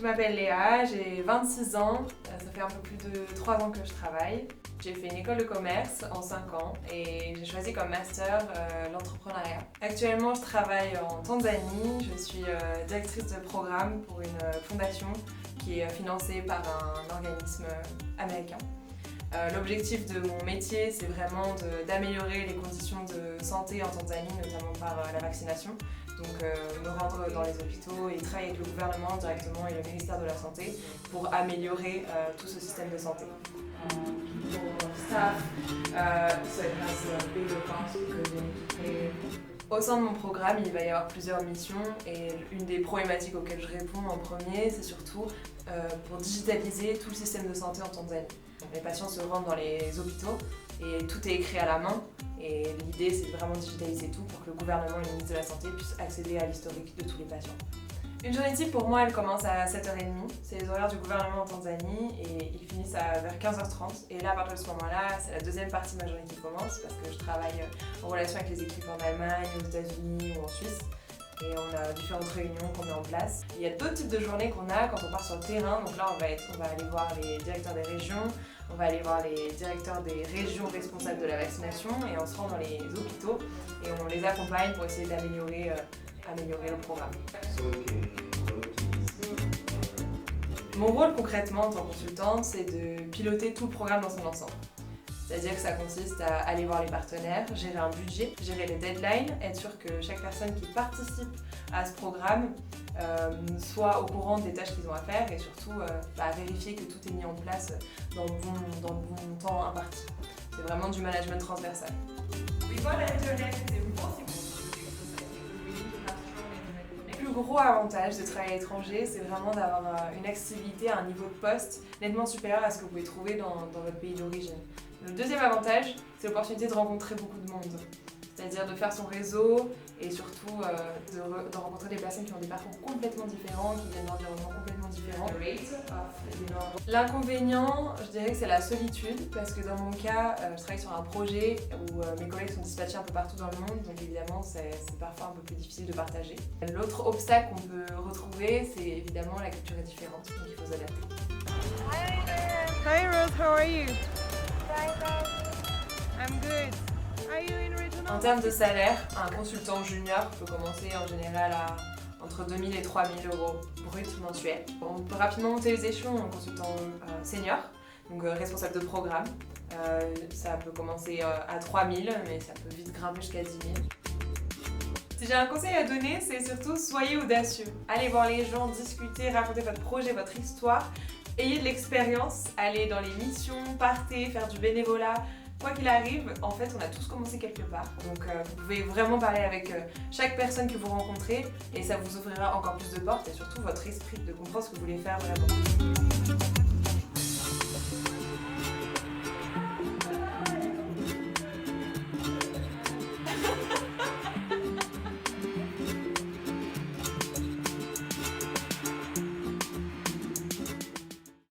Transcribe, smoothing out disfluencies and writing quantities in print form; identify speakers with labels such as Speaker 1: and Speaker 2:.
Speaker 1: Je m'appelle Léa, j'ai 26 ans, ça fait un peu plus de 3 ans que je travaille. J'ai fait une école de commerce en 5 ans et j'ai choisi comme master l'entrepreneuriat. Actuellement, je travaille en Tanzanie, je suis directrice de programme pour une fondation qui est financée par un organisme américain. L'objectif de mon métier, c'est vraiment d'améliorer les conditions de santé en Tanzanie, notamment par la vaccination. Donc me rendre dans les hôpitaux et travailler avec le gouvernement directement et le ministère de la Santé pour améliorer tout ce système de santé. Au sein de mon programme, il va y avoir plusieurs missions et une des problématiques auxquelles je réponds en premier, c'est surtout pour digitaliser tout le système de santé en Tanzanie. Donc, les patients se rendent dans les hôpitaux et tout est écrit à la main et l'idée c'est de vraiment digitaliser tout pour que le gouvernement et le ministre de la Santé puissent accéder à l'historique de tous les patients. Une journée type pour moi elle commence à 7h30, c'est les horaires du gouvernement en Tanzanie et ils finissent vers 15h30 et là à partir de ce moment-là c'est la deuxième partie de ma journée qui commence parce que je travaille en relation avec les équipes en Allemagne, aux États-Unis ou en Suisse et on a différentes réunions qu'on met en place. Il y a d'autres types de journées qu'on a quand on part sur le terrain, donc là on va aller voir les directeurs des régions, on va aller voir les directeurs des régions responsables de la vaccination et on se rend dans les hôpitaux et on les accompagne pour essayer d'améliorer le programme. Mon rôle concrètement en tant que consultante, c'est de piloter tout le programme dans son ensemble. C'est-à-dire que ça consiste à aller voir les partenaires, gérer un budget, gérer les deadlines, être sûr que chaque personne qui participe à ce programme soit au courant des tâches qu'ils ont à faire et surtout vérifier que tout est mis en place dans le bon temps imparti. C'est vraiment du management transversal. Le plus gros avantage de travailler à l'étranger, c'est vraiment d'avoir une accessibilité à un niveau de poste nettement supérieur à ce que vous pouvez trouver dans votre pays d'origine. Le deuxième avantage, c'est l'opportunité de rencontrer beaucoup de monde, c'est-à-dire de faire son réseau et surtout de rencontrer des personnes qui ont des parcours complètement différents, qui viennent d'environnements complètement différents. L'inconvénient, je dirais que c'est la solitude, parce que dans mon cas, je travaille sur un projet où mes collègues sont dispatchés un peu partout dans le monde, donc évidemment c'est parfois un peu plus difficile de partager. L'autre obstacle qu'on peut retrouver, c'est évidemment la culture est différente, donc il faut s'adapter.
Speaker 2: Hi Rose, how are you? I'm good. Are you in regional?
Speaker 1: En termes de salaire, un consultant junior peut commencer en général à entre 2000 et 3000 euros brut mensuels. On peut rapidement monter les échelons en consultant senior, donc responsable de programme. Ça peut commencer à 3000, mais ça peut vite grimper jusqu'à 10 000. Si j'ai un conseil à donner, c'est surtout soyez audacieux. Allez voir les gens, discuter, raconter votre projet, votre histoire. Ayez de l'expérience, allez dans les missions, partez, faire du bénévolat. Quoi qu'il arrive, en fait, on a tous commencé quelque part. Donc vous pouvez vraiment parler avec chaque personne que vous rencontrez et ça vous ouvrira encore plus de portes et surtout votre esprit de comprendre ce que vous voulez faire vraiment.